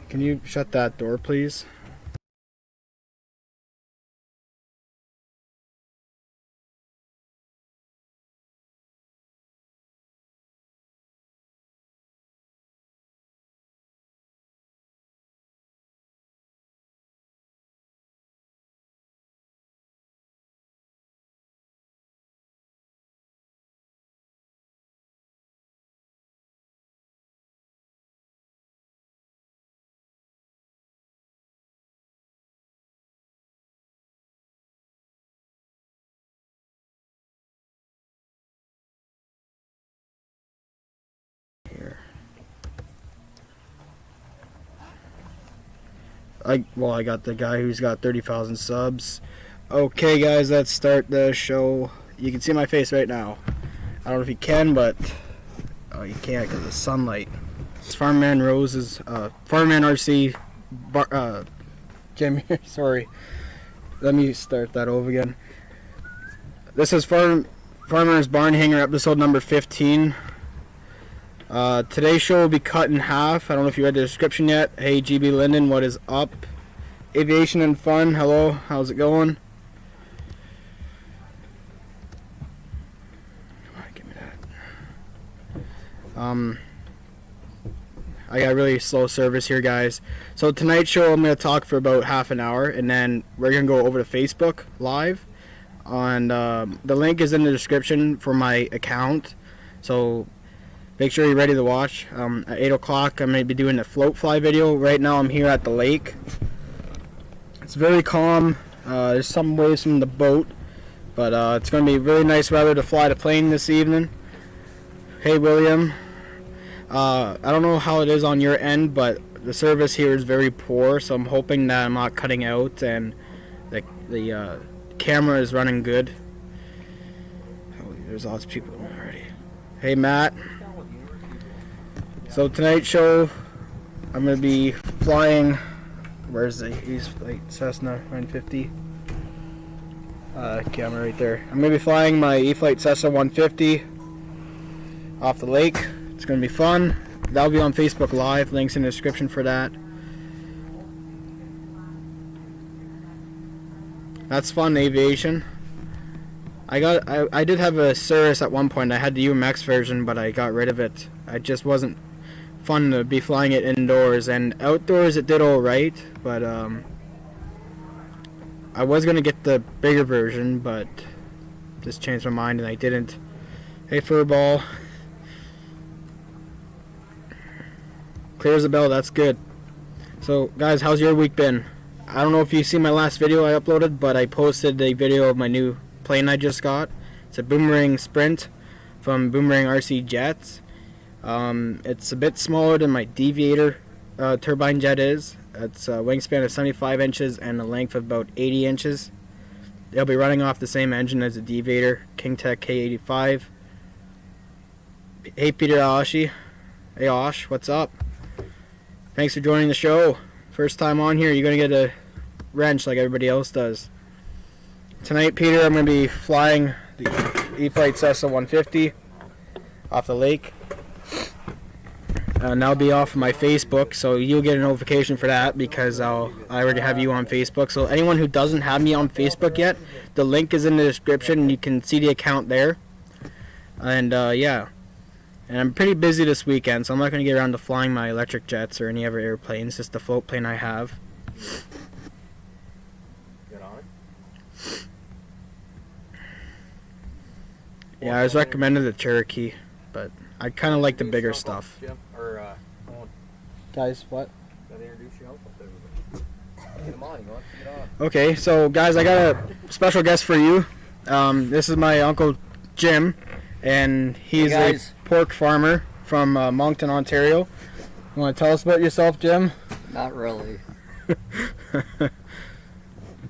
Can you shut that door, please? I got the guy who's got 30,000 subs. Okay, guys, let's start the show. You can see my face right now. I don't know if you can, but you can't because of the sunlight. It's FarmermanRoesRC. Jim, sorry. Let me start that over again. This is Farmer's Barn Hanger, episode number 15. Today's show will be cut in half. I don't know if you read the description yet. Hey, GBLynden, what is up? Aviation and fun, hello, how's it going? Come on, give me that. I got really slow service here, guys. So tonight's show, I'm going to talk for about half an hour, and then we're going to go over to Facebook Live. The link is in the description for my account. So make sure you're ready to watch. At 8 o'clock, I'm going to be doing a float fly video. Right now, I'm here at the lake. It's very calm. There's some waves from the boat. But it's going to be really nice weather to fly the plane this evening. Hey, William. I don't know how it is on your end, but the service here is very poor. So I'm hoping that I'm not cutting out and the camera is running good. Oh, there's lots of people already. Hey, Matt. So tonight's show, I'm going to be flying, where's the EST Cessna 950? Camera right there. I'm going to be flying my E-Flite Cessna 150 off the lake. It's going to be fun. That'll be on Facebook Live. Links in the description for that. That's fun, Aviation. I did have a Cirrus at one point. I had the UMX version, but I got rid of it. It just wasn't fun to be flying it indoors, and outdoors it did alright, but I was gonna get the bigger version, but just changed my mind and I didn't. Hey, Furball. Clears the bell, that's good. So guys, how's your week been? I don't know if you see my last video I uploaded, but I posted a video of my new plane I just got. It's a Boomerang Sprint from Boomerang RC Jets. It's a bit smaller than my Deviator turbine jet is. It's a wingspan of 75 inches and a length of about 80 inches. They'll be running off the same engine as the Deviator, KingTech K85. Hey, Peter Ashi. Hey, Osh, what's up? Thanks for joining the show. First time on here, you're going to get a wrench like everybody else does. Tonight, Peter, I'm going to be flying the E-Flite Cessna 150 off the lake. And that'll be off my Facebook, so you'll get a notification for that because I already have you on Facebook. So anyone who doesn't have me on Facebook yet, the link is in the description and you can see the account there. And yeah. And I'm pretty busy this weekend, so I'm not going to get around to flying my electric jets or any other airplanes, just the float plane I have. Get on it? Yeah, I was recommended the Cherokee, but I kind of like the bigger stuff. Guys, what? Gotta introduce you with everybody. Get 'em on, you want to get on. Okay, so guys, I got a special guest for you. This is my Uncle Jim, and he's a pork farmer from Moncton, Ontario. You want to tell us about yourself, Jim? Not really.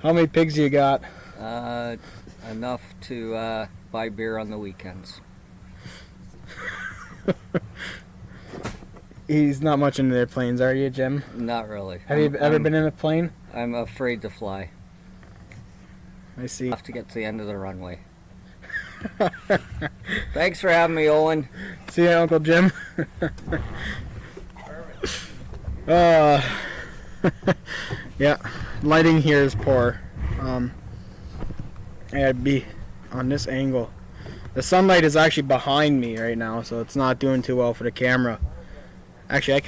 How many pigs you got? Enough to buy beer on the weekends. He's not much into airplanes, are you, Jim? Not really. Have you ever been in a plane? I'm afraid to fly. I see. I have to get to the end of the runway. Thanks for having me, Owen. See ya, Uncle Jim. uh, yeah, lighting here is poor. I gotta be on this angle. The sunlight is actually behind me right now, so it's not doing too well for the camera. Actually, I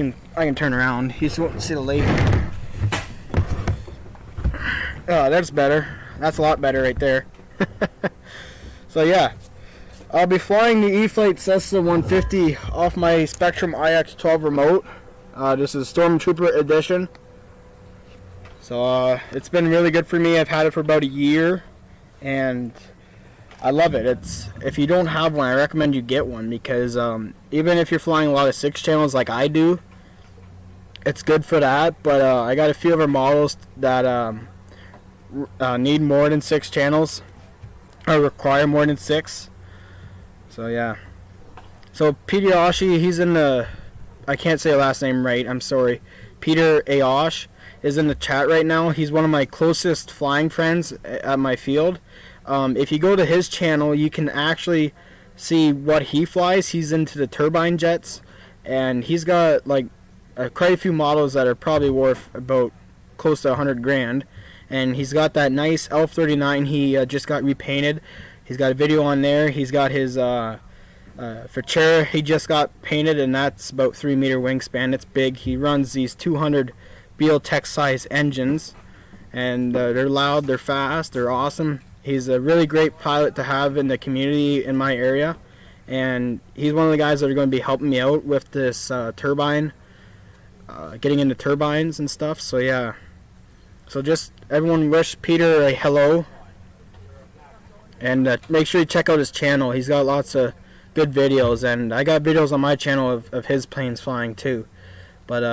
can turn around. You see the lake. Oh, that's better. That's a lot better right there. So yeah, I'll be flying the Flght Cessna 150 off my Spectrum IX12 remote. This is Stormtrooper edition. So it's been really good for me. I've had it for about a year, and I love it. If you don't have one, I recommend you get one, because even if you're flying a lot of 6 channels like I do, it's good for that. But I got a few other models that need more than 6 channels, or require more than 6. So yeah. So Peter Aoshi, he's in the, I can't say the last name right, I'm sorry. Peter Aosh is in the chat right now. He's one of my closest flying friends at my field. If you go to his channel, you can actually see what he flies. He's into the turbine jets, and he's got like quite a few models that are probably worth about close to 100 grand. And he's got that nice F39 he just got repainted. He's got a video on there. He's got his Fachera he just got painted, and that's about 3-meter wingspan. It's big. He runs these 200 Beal-Tech size engines, and they're loud, they're fast, they're awesome. He's a really great pilot to have in the community in my area, and he's one of the guys that are going to be helping me out with this turbine, getting into turbines and stuff. So yeah, so just everyone wish Peter a hello, and make sure you check out his channel. He's got lots of good videos, and I got videos on my channel of his planes flying too. But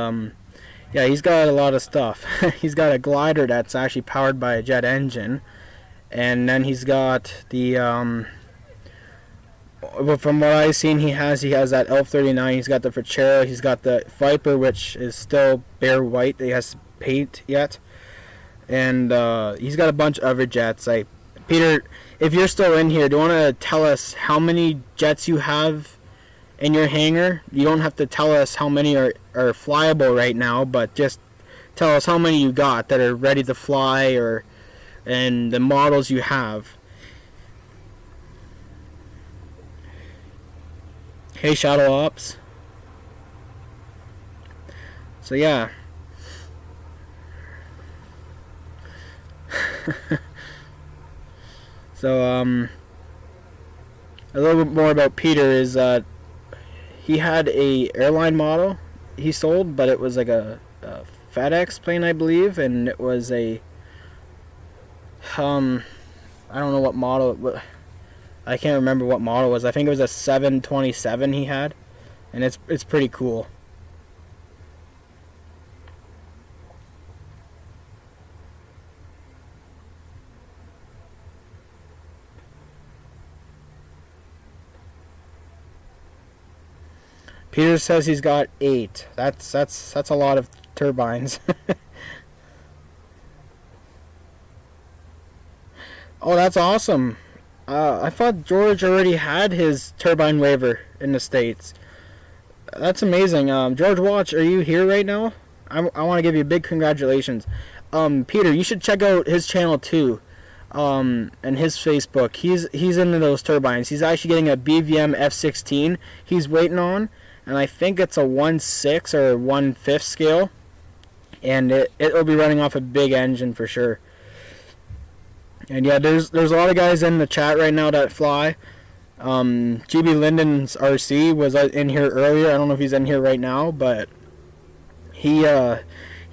yeah, he's got a lot of stuff. He's got a glider that's actually powered by a jet engine. And then he's got the, from what I've seen, he has that F39. He's got the Fachera. He's got the Viper, which is still bare white. He has paint yet. And he's got a bunch of other jets. Peter, if you're still in here, do you want to tell us how many jets you have in your hangar? You don't have to tell us how many are flyable right now, but just tell us how many you got that are ready to fly, and the models you have. Hey, Shadow Ops. So yeah. So a little bit more about Peter is he had a airline model he sold, but it was like a FedEx plane, I believe, and it was a I don't know what model. I can't remember what model it was. I think it was a 727 he had, and it's pretty cool. Peter says he's got 8. That's a lot of turbines. Oh, that's awesome. I thought George already had his turbine waiver in the States. That's amazing. George Watch, are you here right now? I want to give you a big congratulations. Peter, you should check out his channel too, and his Facebook. He's into those turbines. He's actually getting a BVM F16 he's waiting on, and I think it's a 1/6 or 1/5 scale, and it'll be running off a big engine for sure. And yeah, there's a lot of guys in the chat right now that fly. GBLynden's RC was in here earlier. I don't know if he's in here right now, but he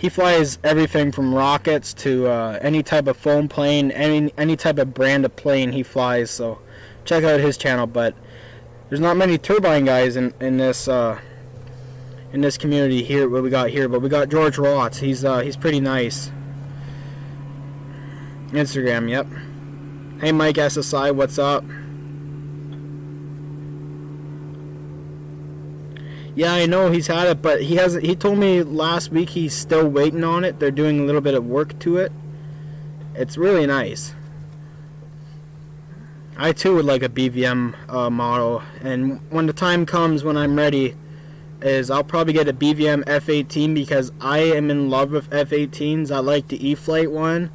flies everything from rockets to any type of foam plane, any type of brand of plane he flies. So check out his channel. But there's not many turbine guys in this community here. What we got here, but we got George Watts. He's pretty nice. Instagram, yep. Hey Mike SSI, what's up? Yeah, I know he's had it, but he hasn't. He told me last week he's still waiting on it. They're doing a little bit of work to it. It's really nice. I too would like a BVM model, and when the time comes when I'm ready, I'll probably get a BVM F18 because I am in love with F18s. I like the E-Flite one,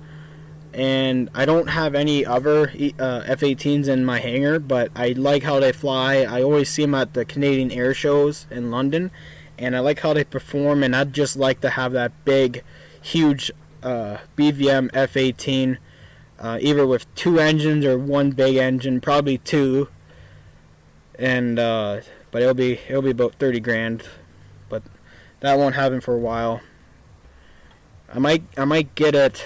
and I don't have any other F18s in my hangar, but I like how they fly. I always see them at the Canadian air shows in London, and I like how they perform, and I'd just like to have that big, huge BVM F18, either with 2 engines or 1 big engine, probably 2, and but it'll be about 30 grand, but that won't happen for a while. I might get it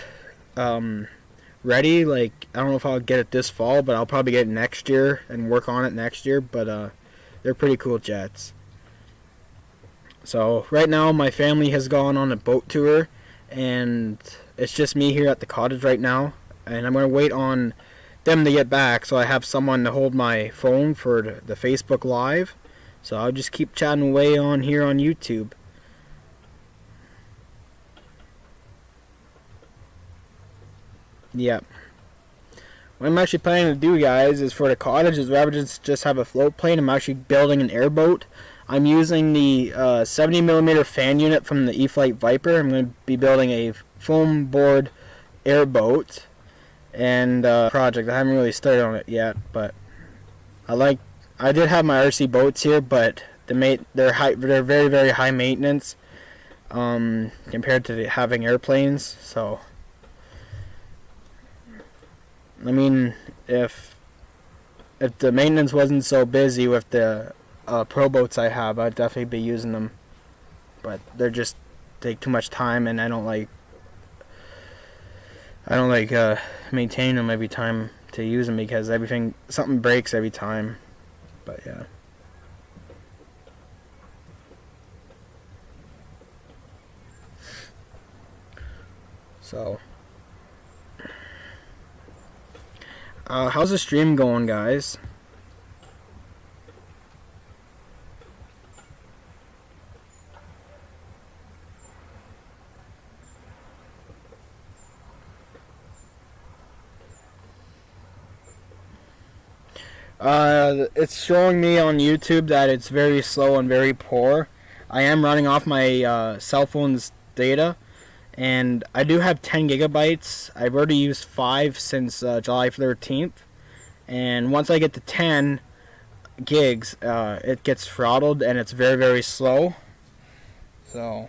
ready. Like, I don't know if I'll get it this fall, but I'll probably get it next year and work on it next year. But they're pretty cool jets. So right now my family has gone on a boat tour, and it's just me here at the cottage right now, and I'm gonna wait on them to get back so I have someone to hold my phone for the Facebook Live. So I'll just keep chatting away on here on YouTube. Yep. What I'm actually planning to do, guys, is for the cottage is rather than just have a float plane, I'm actually building an airboat. I'm using the 70mm fan unit from the E-Flite Viper. I'm going to be building a foam board airboat and project. I haven't really started on it yet, but I did have my RC boats here, but they're very, very high maintenance compared to having airplanes. So I mean, if the maintenance wasn't so busy with the pro boats I have, I'd definitely be using them. But they're just take too much time, and I don't like maintaining them every time to use them because something breaks every time. But yeah. So how's the stream going, guys? It's showing me on YouTube that it's very slow and very poor. I am running off my cell phone's data, and I do have 10 gigabytes. I've already used 5 since July 13th, and once I get to 10 gigs, it gets throttled and it's very, very slow. So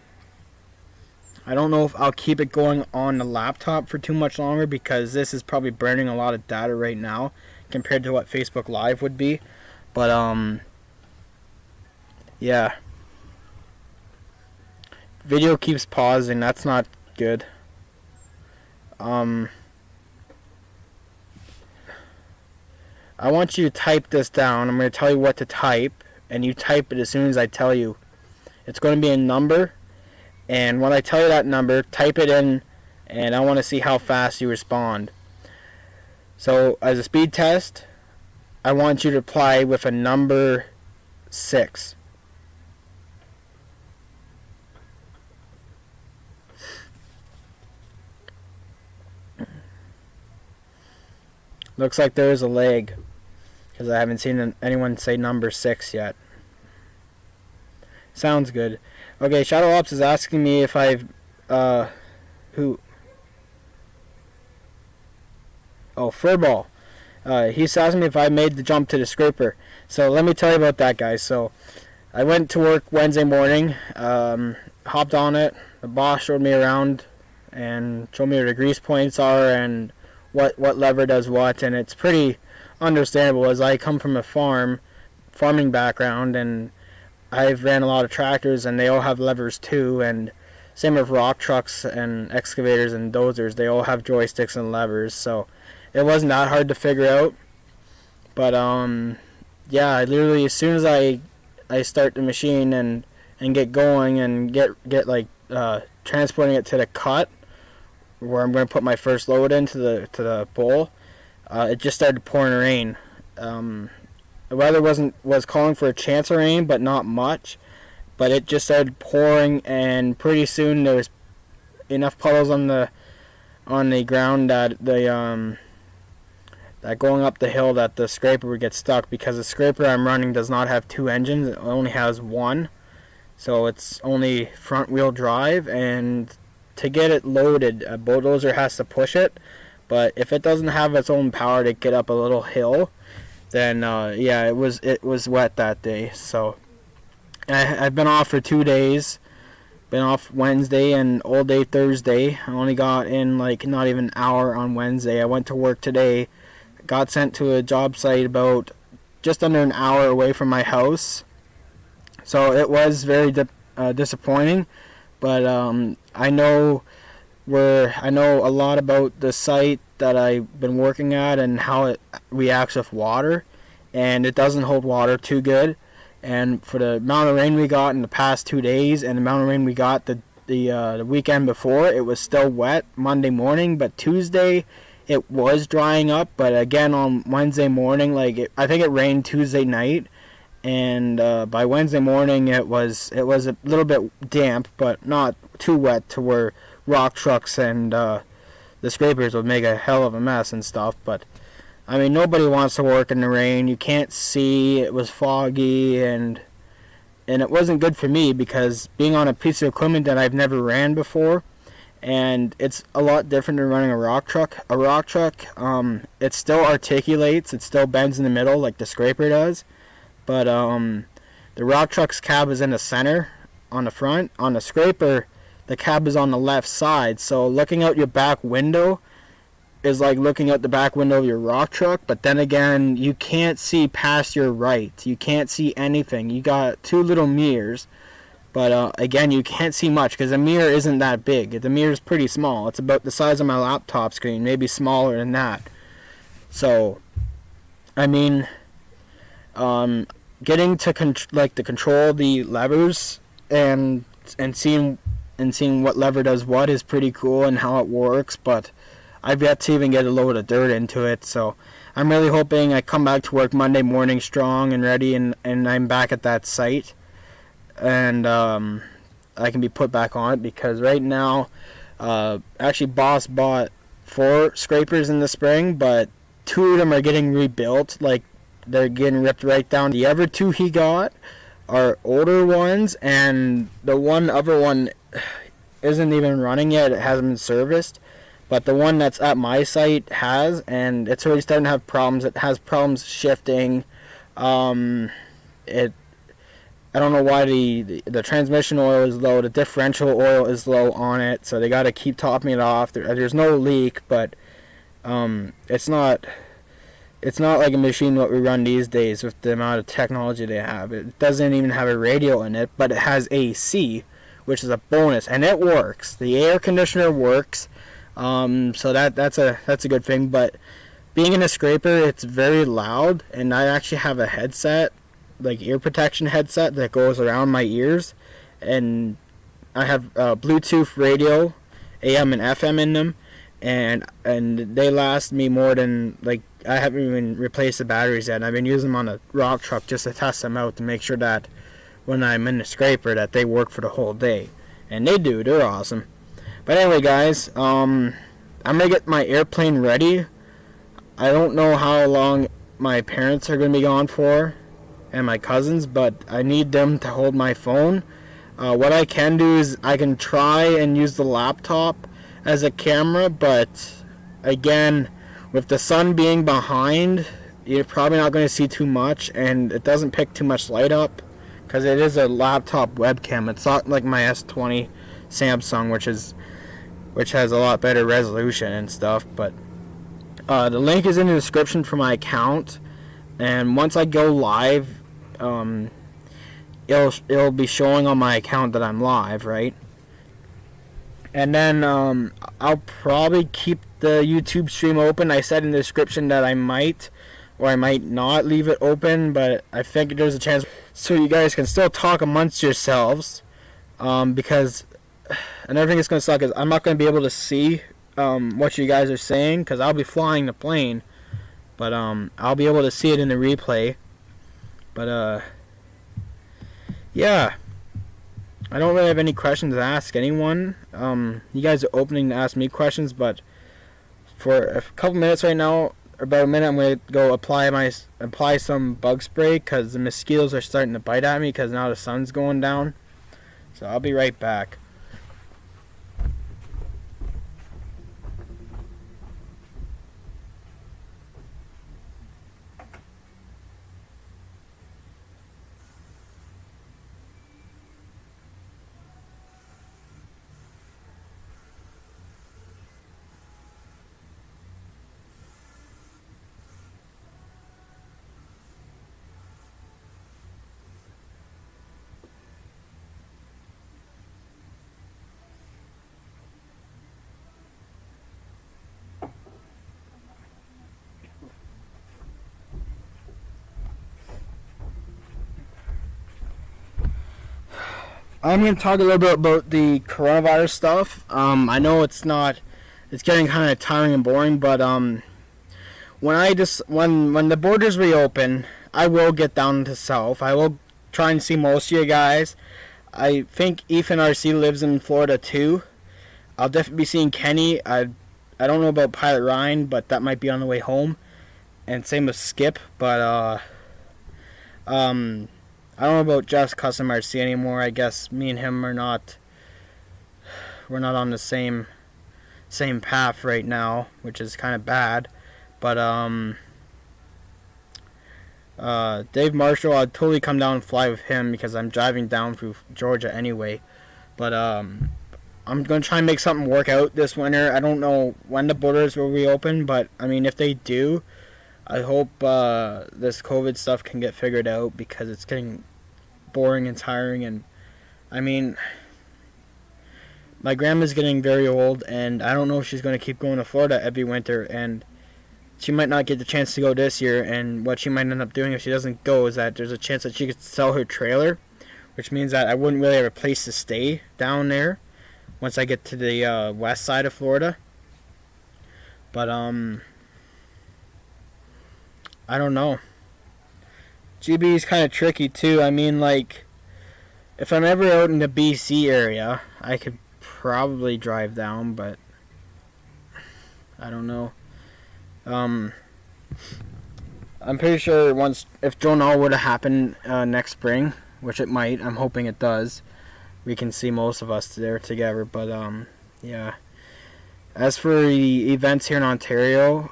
I don't know if I'll keep it going on the laptop for too much longer because this is probably burning a lot of data right now compared to what Facebook Live would be. But yeah, video keeps pausing. That's not good. I want you to type this down. I'm going to tell you what to type, and you type it as soon as I tell you. It's going to be a number, and when I tell you that number, type it in, and I want to see how fast you respond. So as a speed test, I want you to reply with a number 6. Looks like there is a lag because I haven't seen anyone say number 6 yet. Sounds good. Okay, Shadow Ops is asking me if I've who? Oh, Furball. He's asking me if I made the jump to the scraper. So let me tell you about that, guys. So I went to work Wednesday morning, hopped on it. The boss showed me around and showed me where the grease points are and what lever does what, and it's pretty understandable as I come from a farming background, and I've ran a lot of tractors and they all have levers too, and same with rock trucks and excavators and dozers, they all have joysticks and levers, so it wasn't that hard to figure out. But yeah, I literally, as soon as I start the machine and get going and get like transporting it to the cut where I'm going to put my first load into the bowl, it just started pouring rain. The weather was calling for a chance of rain, but not much. But it just started pouring, and pretty soon there was enough puddles on the ground that that going up the hill that the scraper would get stuck, because the scraper I'm running does not have 2 engines. It only has 1. So it's only front wheel drive, and to get it loaded, a bulldozer has to push it. But if it doesn't have its own power to get up a little hill, then yeah, it was wet that day. So I've been off for 2 days. Been off Wednesday and all day Thursday. I only got in like not even an hour on Wednesday. I went to work today. Got sent to a job site about just under an hour away from my house. So it was very disappointing. But I know a lot about the site that I've been working at and how it reacts with water, and it doesn't hold water too good. And for the amount of rain we got in the past 2 days, and the amount of rain we got the weekend before, it was still wet Monday morning. But Tuesday, it was drying up. But again, on Wednesday morning, I think it rained Tuesday night, and by Wednesday morning, it was a little bit damp, but not too wet to where rock trucks and the scrapers would make a hell of a mess and stuff. But I mean, nobody wants to work in the rain. You can't see. It was foggy, and it wasn't good for me, because being on a piece of equipment that I've never ran before, and it's a lot different than running a rock truck. A rock truck, it still articulates. It still bends in the middle like the scraper does. But the rock truck's cab is in the center on the front. On the scraper, the cab is on the left side. So looking out your back window is like looking out the back window of your rock truck, but then again, you can't see past your right. You can't see anything. You got 2 little mirrors, but again, you can't see much because the mirror isn't that big. The mirror is pretty small. It's about the size of my laptop screen, maybe smaller than that. So, I mean, getting to control the levers and seeing what lever does what is pretty cool and how it works, but I've yet to even get a load of dirt into it. So I'm really hoping I come back to work Monday morning strong and ready, and I'm back at that site, and I can be put back on it, because right now, actually Boss bought 4 scrapers in the spring, but 2 of them are getting rebuilt. Like, they're getting ripped right down. The other 2 he got are older ones, and the other one isn't even running yet. It hasn't been serviced. But the one that's at my site has, and it's already starting to have problems. It has problems shifting. I don't know why the transmission oil is low. The differential oil is low on it, so they got to keep topping it off. There's no leak, but it's not like a machine what we run these days with the amount of technology they have. It doesn't even have a radio in it, but it has AC, which is a bonus, and it works. The air conditioner works. So that's a good thing. But being in a scraper, it's very loud, and I actually have a headset, like ear protection headset, that goes around my ears, and I have Bluetooth radio, AM and FM in them, and they last me more than, like, I haven't even replaced the batteries yet. I've been using them on a rock truck just to test them out to make sure that when I'm in the scraper that they work for the whole day, and they do. They're awesome. But anyway, guys, I'm going to get my airplane ready. I don't know how long my parents are going to be gone for, and my cousins, but I need them to hold my phone. What I can do is I can try and use the laptop as a camera, but again, with the sun being behind, you're probably not going to see too much, and it doesn't pick too much light up, because it is a laptop webcam. It's not like my S20 Samsung, which has a lot better resolution and stuff. But the link is in the description for my account, and once I go live, it'll be showing on my account that I'm live, right? And then I'll probably keep the YouTube stream open. I said in the description that I might or I might not leave it open, but I think there's a chance so you guys can still talk amongst yourselves, because another thing that's going to suck is I'm not going to be able to see what you guys are saying, because I'll be flying the plane, but I'll be able to see it in the replay. But yeah, I don't really have any questions to ask anyone. You guys are opening to ask me questions, but for a couple minutes right now, about a minute, I'm gonna go apply some bug spray because the mosquitoes are starting to bite at me because now the sun's going down. So I'll be right back. I'm going to talk a little bit about the coronavirus stuff. I know it's getting kind of tiring and boring, but when the borders reopen, I will get down to south. I will try and see most of you guys. I think Ethan RC lives in Florida too. I'll definitely be seeing Kenny. I don't know about Pilot Ryan, but that might be on the way home. And same with Skip, but I don't know about Just Custom RC anymore. I guess me and him we're not on the same path right now, which is kind of bad. But Dave Marshall, I'd totally come down and fly with him because I'm driving down through Georgia anyway. But I'm gonna try and make something work out this winter. I don't know when the borders will reopen, but I mean if they do, I hope this COVID stuff can get figured out because it's getting boring and tiring. And I mean, my grandma's getting very old, and I don't know if she's going to keep going to Florida every winter, and she might not get the chance to go this year. And what she might end up doing if she doesn't go is that there's a chance that she could sell her trailer, which means that I wouldn't really have a place to stay down there once I get to the west side of Florida. But I don't know. GB is kind of tricky too. I mean, like, if I'm ever out in the BC area, I could probably drive down, but I don't know. I'm pretty sure if Jonah would have happened next spring, which it might, I'm hoping it does, we can see most of us there together. But yeah. As for the events here in Ontario,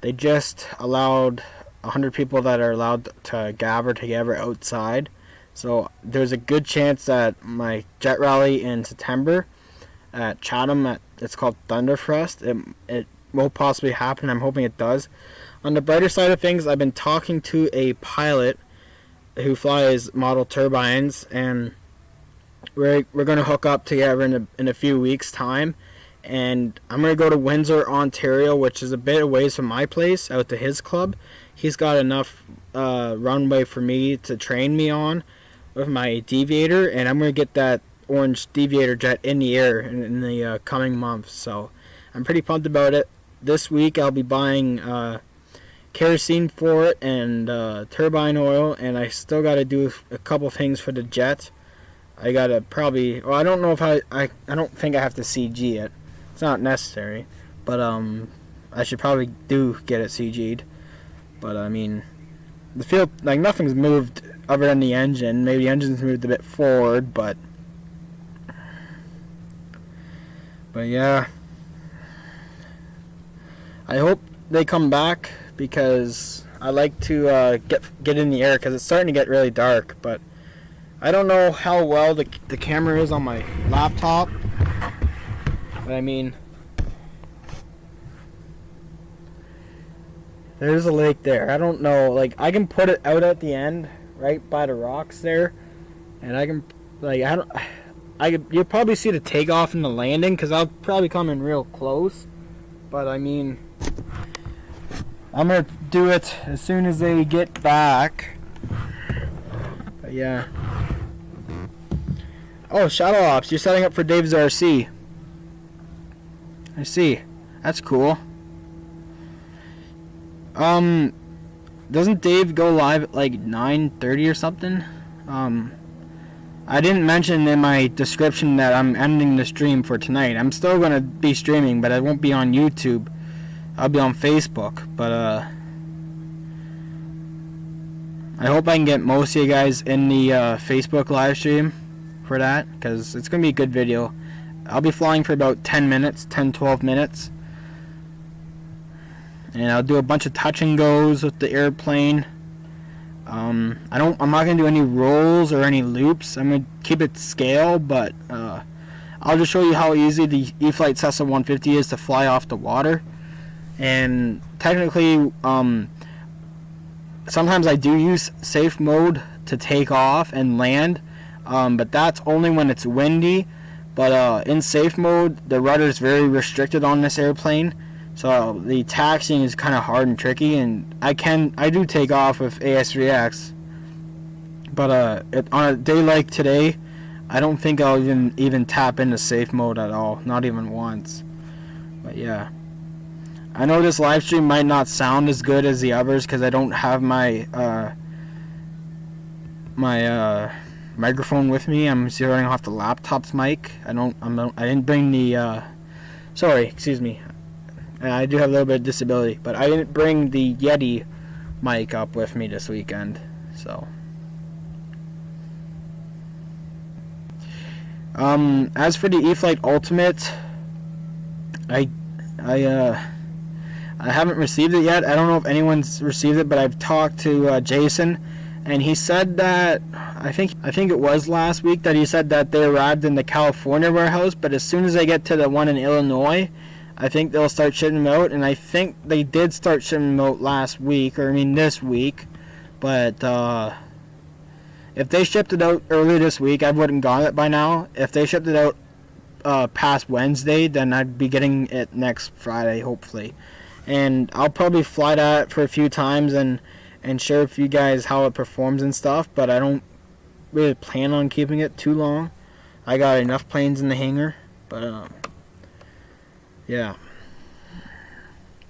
they just allowed 100 people that are allowed to gather together outside. So there's a good chance that my jet rally in September at Chatham, it's called Thunderfest, it will possibly happen. I'm hoping it does. On the brighter side of things, I've been talking to a pilot who flies model turbines, and we're going to hook up together in a few weeks' time. And I'm going to go to Windsor, Ontario, which is a bit away from my place, out to his club. He's got enough runway for me to train me on with my deviator, and I'm going to get that orange deviator jet in the air in the coming months. So I'm pretty pumped about it. This week I'll be buying kerosene for it and turbine oil, and I still got to do a couple things for the jet. I got to probably... Well, I don't know if I don't think I have to CG it. It's not necessary, but I should probably get it CG'd. But I mean, the field, like, nothing's moved other than the engine. Maybe the engine's moved a bit forward, but yeah, I hope they come back because I like to get in the air because it's starting to get really dark. But I don't know how well the camera is on my laptop. But I mean, there's a lake there. I don't know. Like, I can put it out at the end, right by the rocks there, and I can, like, you'll probably see the takeoff and the landing because I'll probably come in real close. But I mean, I'm gonna do it as soon as they get back. But yeah. Oh, Shadow Ops, you're setting up for Dave's RC. I see. That's cool. Doesn't Dave go live at like 9:30 or something? I didn't mention in my description that I'm ending the stream for tonight. I'm still gonna be streaming, but I won't be on YouTube. I'll be on Facebook, but I hope I can get most of you guys in the Facebook live stream for that, because it's going to be a good video. I'll be flying for about 10 minutes, 10-12 minutes. And I'll do a bunch of touch and goes with the airplane. I'm not going to do any rolls or any loops. I'm going to keep it scale, but I'll just show you how easy the E-flite Cessna 150 is to fly off the water. And technically, sometimes I do use safe mode to take off and land, but that's only when it's windy. But in safe mode, the rudder is very restricted on this airplane, so the taxiing is kind of hard and tricky. And I do take off with AS3X, but on a day like today, I don't think I'll even tap into safe mode at all, not even once. But yeah, I know this live stream might not sound as good as the others because I don't have my microphone with me. I'm zeroing off the laptop's mic. I didn't bring the sorry, excuse me. I do have a little bit of disability, but I didn't bring the Yeti mic up with me this weekend. So as for the E-flite Ultimate, I haven't received it yet. I don't know if anyone's received it, but I've talked to Jason, and he said that I think it was last week that he said that they arrived in the California warehouse, but as soon as they get to the one in Illinois, I think they'll start shipping them out. And I think they did start shipping them out last week, or I mean this week. But if they shipped it out earlier this week, I wouldn't got it by now. If they shipped it out past Wednesday, then I'd be getting it next Friday, hopefully. And I'll probably fly that for a few times and share with you guys how it performs and stuff, but I don't really plan on keeping it too long. I got enough planes in the hangar, but yeah.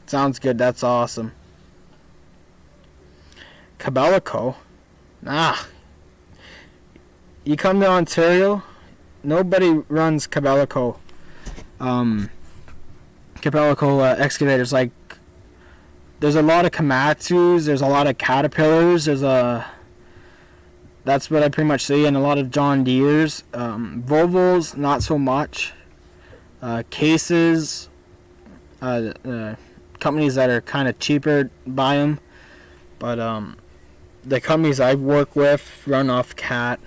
Sounds good. That's awesome. Cabelico? You come to Ontario, nobody runs Cabelico. Cabelico excavators. Like, there's a lot of Komatsus, there's a lot of Caterpillars, that's what I pretty much see, and a lot of John Deeres. Volvos, not so much. Cases, companies that are kind of cheaper buy them, but the companies I work with run off Cat.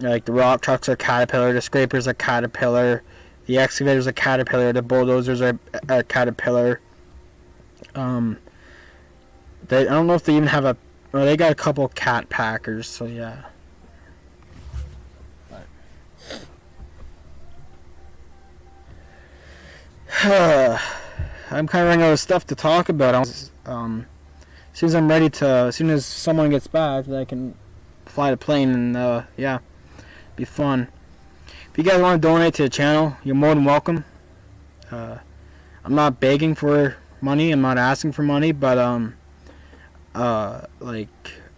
Like the rock trucks are Caterpillar, the scrapers are Caterpillar, the excavators are Caterpillar, the bulldozers are Caterpillar. I don't know if they even have they got a couple Cat Packers, so yeah. I'm kind of running out of stuff to talk about. As soon as someone gets back, then I can fly the plane and yeah, be fun. If you guys want to donate to the channel, you're more than welcome. I'm not begging for money. I'm not asking for money, but like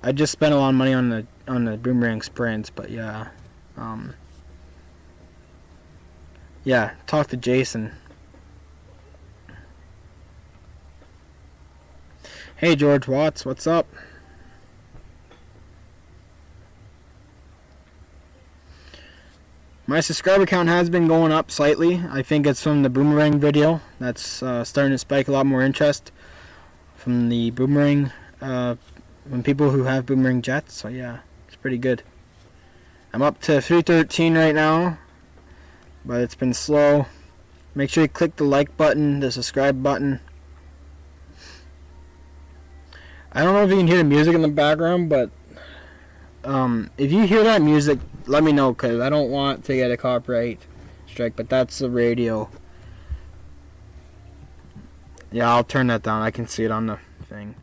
I just spent a lot of money on the Boomerang Sprints, but yeah, yeah. Talk to Jason. Hey George Watts, what's up? My subscriber count has been going up slightly. I think it's from the Boomerang video. That's starting to spike a lot more interest from the Boomerang, from people who have Boomerang jets. So yeah, it's pretty good. I'm up to 313 right now, but it's been slow. Make sure you click the like button, the subscribe button. I don't know if you can hear the music in the background, but if you hear that music, let me know, because I don't want to get a copyright strike, but that's the radio. Yeah, I'll turn that down. I can see it on the thing.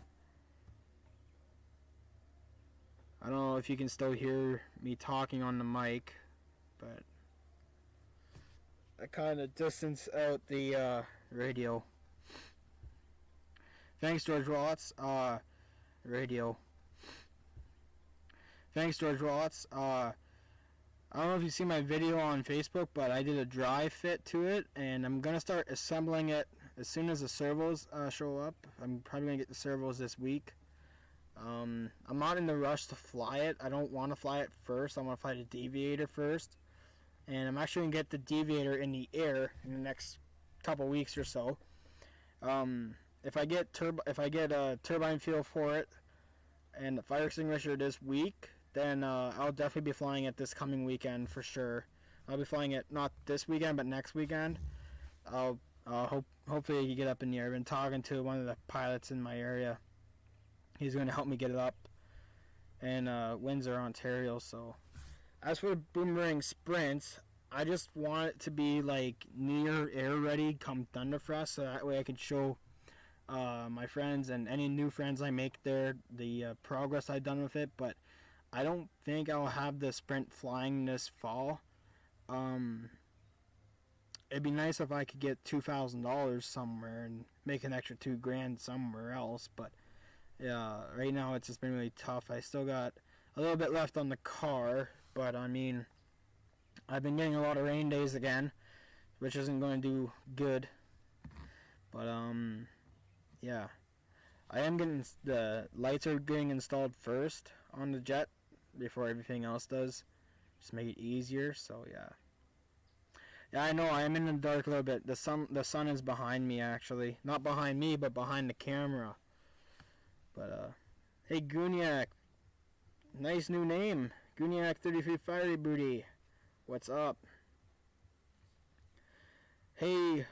I don't know if you can still hear me talking on the mic, but I kind of distance out the radio. Thanks, George Watts. Radio. Thanks, George Watts. I don't know if you see my video on Facebook, but I did a dry fit to it, and I'm gonna start assembling it as soon as the servos show up. I'm probably gonna get the servos this week. I'm not in the rush to fly it. I don't want to fly it first. I want to fly the deviator first, and I'm actually gonna get the deviator in the air in the next couple weeks or so. If I get a turbine fuel for it and the fire extinguisher this week, then I'll definitely be flying it this coming weekend for sure. I'll be flying it not this weekend, but next weekend. I'll hopefully you get up in the air. I've been talking to one of the pilots in my area. He's going to help me get it up in Windsor, Ontario. So, as for Boomerang Sprints, I just want it to be like near air ready come Thunderfest, so that way I can show my friends and any new friends I make there the progress I've done with it. But I don't think I'll have the Sprint flying this fall. It'd be nice if I could get $2,000 somewhere and make an extra $2,000 somewhere else, but right now it's just been really tough. I still got a little bit left on the car, but I mean, I've been getting a lot of rain days again, which isn't going to do good. But yeah, I am getting the lights are getting installed first on the jet before everything else does. Just make it easier. So yeah. Yeah, I know I am in the dark a little bit. The sun is behind me actually. Not behind me, but behind the camera. But hey Gooniac. Nice new name. Gooniac33 Fiery Booty. What's up? Hey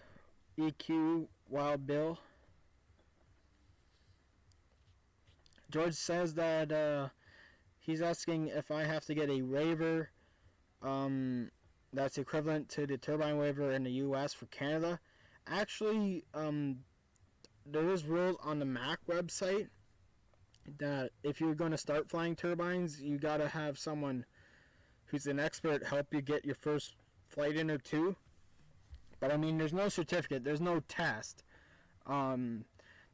EQ Wild Bill. George says that he's asking if I have to get a waiver that's equivalent to the turbine waiver in the US for Canada. Actually, there is rules on the MAC website that if you're going to start flying turbines, you got to have someone who's an expert help you get your first flight in or two. But I mean, there's no certificate, there's no test.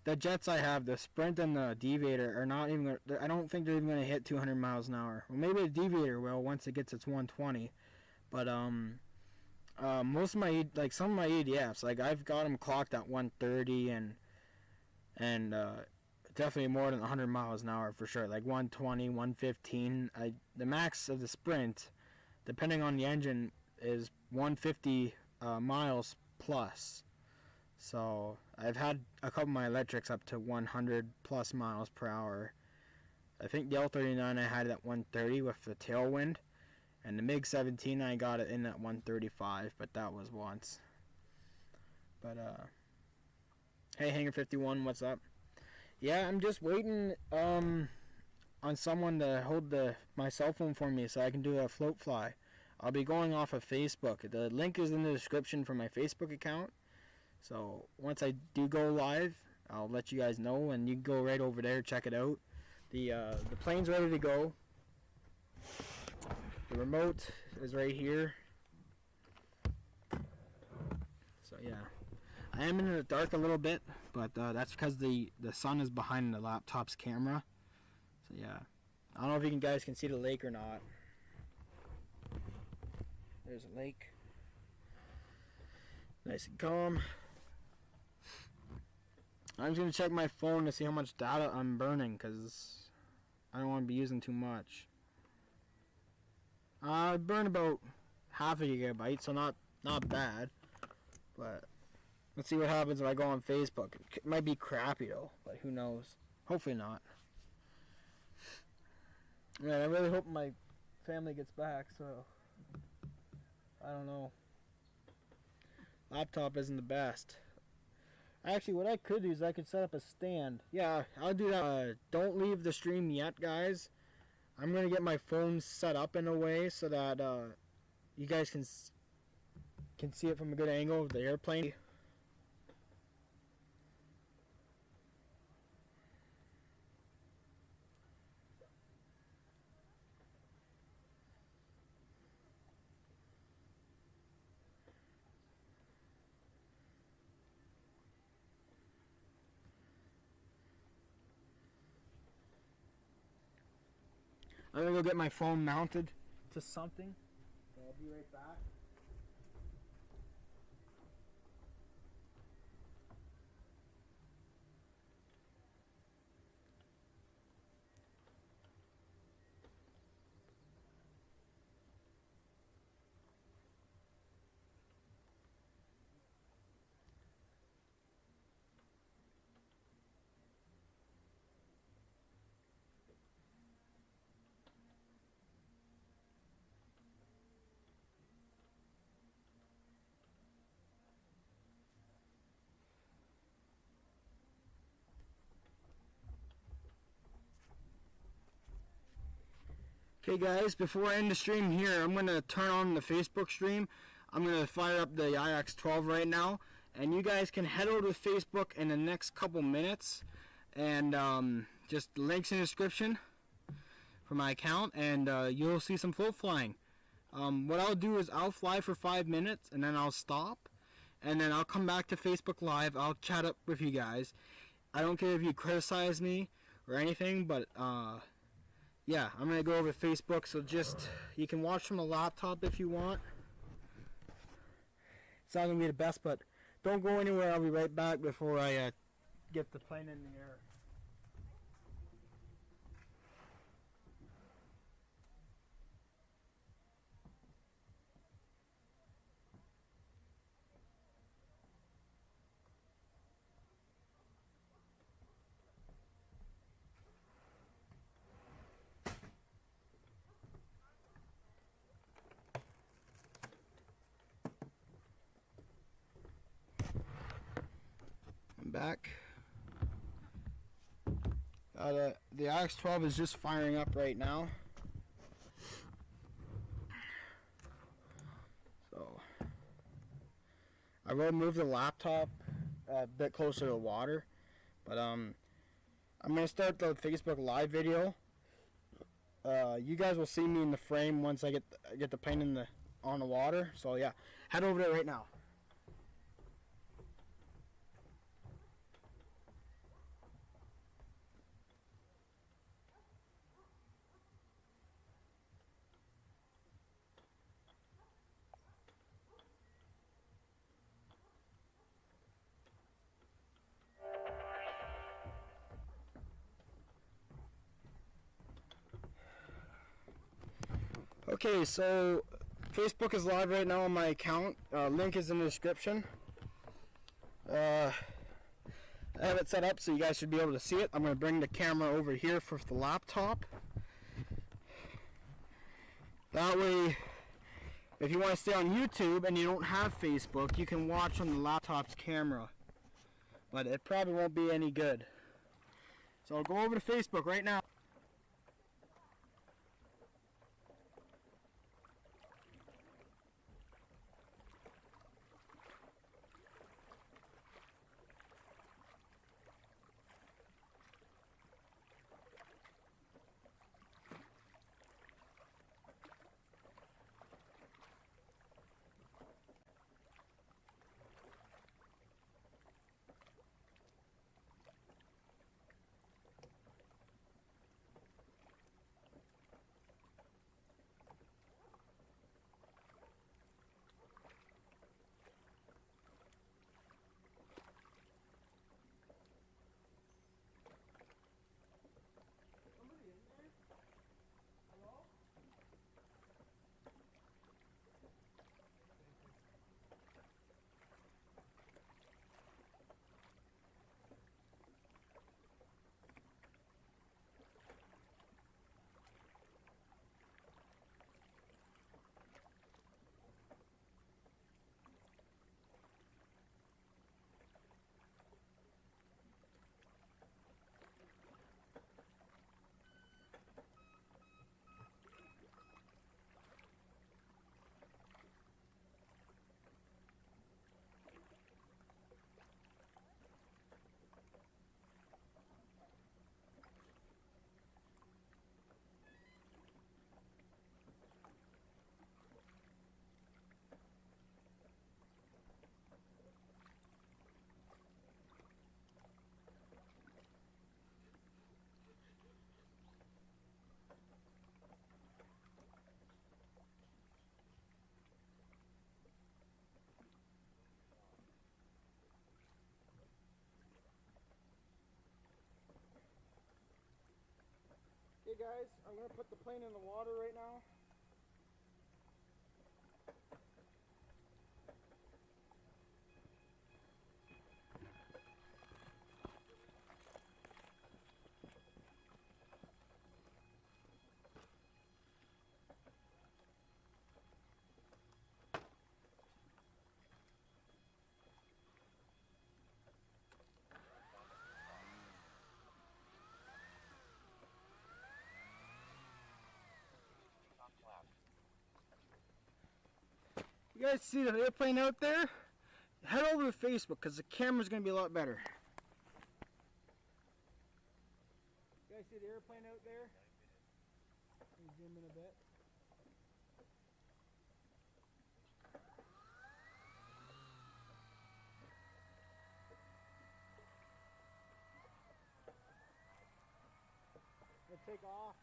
The jets I have, the Sprint and the Deviator, are not even. I don't think they're even going to hit 200 miles an hour. Well, maybe the Deviator will once it gets its 120. But most of my some of my ADFs, like I've got them clocked at 130 and definitely more than 100 miles an hour for sure. Like 120, 115. The max of the Sprint, depending on the engine, is 150 miles plus. So I've had a couple of my electrics up to 100 plus miles per hour. I think the L39 I had it at 130 with the tailwind, and the MiG-17 I got it in at 135, but that was once. But hey Hanger 51, what's up? Yeah, I'm just waiting on someone to hold my cell phone for me so I can do a float fly. I'll be going off of Facebook. The link is in the description for my Facebook account. So once I do go live, I'll let you guys know, and you can go right over there, check it out. The plane's ready to go. The remote is right here. So yeah, I am in the dark a little bit, but that's because the sun is behind the laptop's camera. So yeah, I don't know if you guys can see the lake or not. There's a lake, nice and calm. I'm just going to check my phone to see how much data I'm burning, because I don't want to be using too much. I burn about half a gigabyte, so not bad. But let's see what happens if I go on Facebook. It might be crappy though, but who knows. Hopefully not. Man, I really hope my family gets back, so I don't know. Laptop isn't the best. Actually, what I could do is I could set up a stand. Yeah, I'll do that. Don't leave the stream yet, guys. I'm going to get my phone set up in a way so that you guys can see it from a good angle of the airplane. I'm gonna go get my phone mounted to something, so I'll be right back. Okay guys, before I end the stream here, I'm going to turn on the Facebook stream. I'm going to fire up the IX12 right now, and you guys can head over to Facebook in the next couple minutes, and just links in the description for my account, and you'll see some float flying. What I'll do is I'll fly for 5 minutes, and then I'll stop, and then I'll come back to Facebook Live. I'll chat up with you guys. I don't care if you criticize me or anything, but yeah, I'm gonna go over to Facebook, so just you can watch from a laptop if you want. It's not gonna be the best, but don't go anywhere. I'll be right back before I get the plane in the air. I'm back. The IX12 is just firing up right now. So I will move the laptop a bit closer to the water, but I'm gonna start the Facebook Live video. You guys will see me in the frame once I get the plane on the water. So yeah, head over there right now. Okay, so Facebook is live right now on my account. Link is in the description. I have it set up so you guys should be able to see it. I'm going to bring the camera over here for the laptop. That way, if you want to stay on YouTube and you don't have Facebook, you can watch on the laptop's camera. But it probably won't be any good. So I'll go over to Facebook right now. Hey guys, I'm going to put the plane in the water right now. You guys see the airplane out there? Head over to Facebook because the camera's going to be a lot better. You guys see the airplane out there? Let me zoom in a bit. Gonna take off.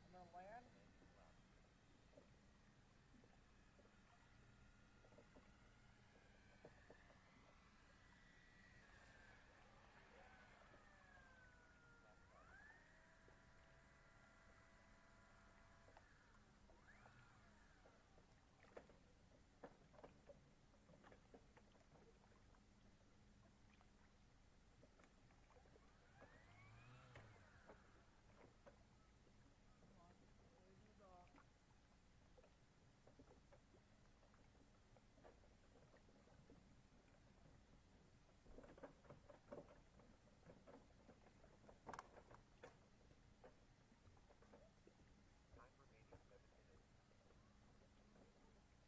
And then land.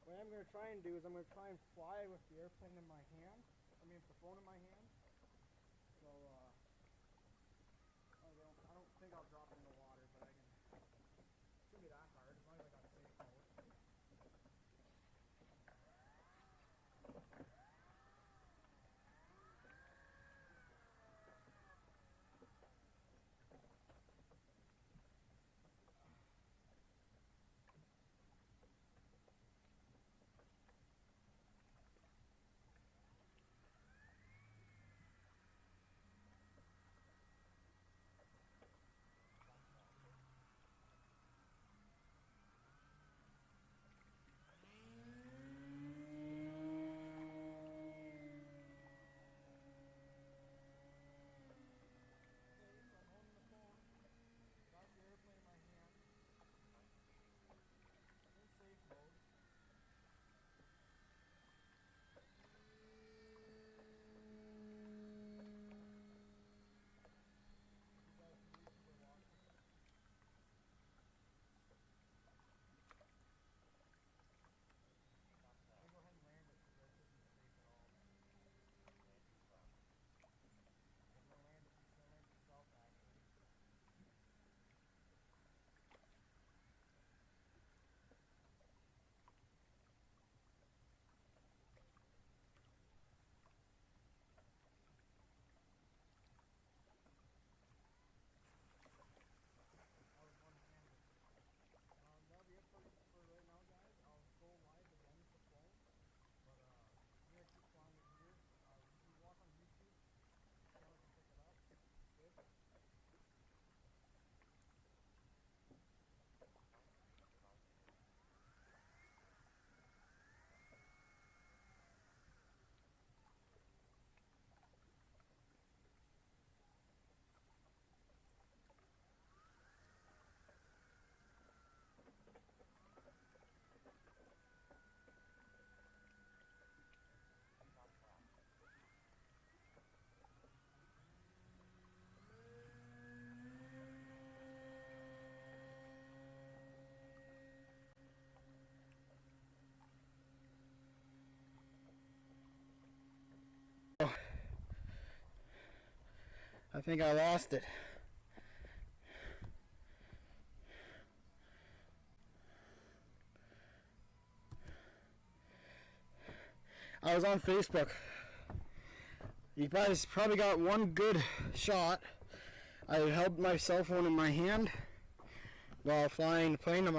What I'm going to try and do is I'm going to try and fly with the airplane in my hand. I mean, the phone in my hand. So, I don't think I'll drop it in the water, but I can. It shouldn't be that hard as long as I got safe mode. That'll be it for right now, guys. I'll go live again with the phone, but I'm gonna keep flying it here. If you watch on YouTube, you can pick it up. Good. I think I lost it. I was on Facebook. You guys probably got one good shot I held my cell phone in my hand while flying the plane. I'm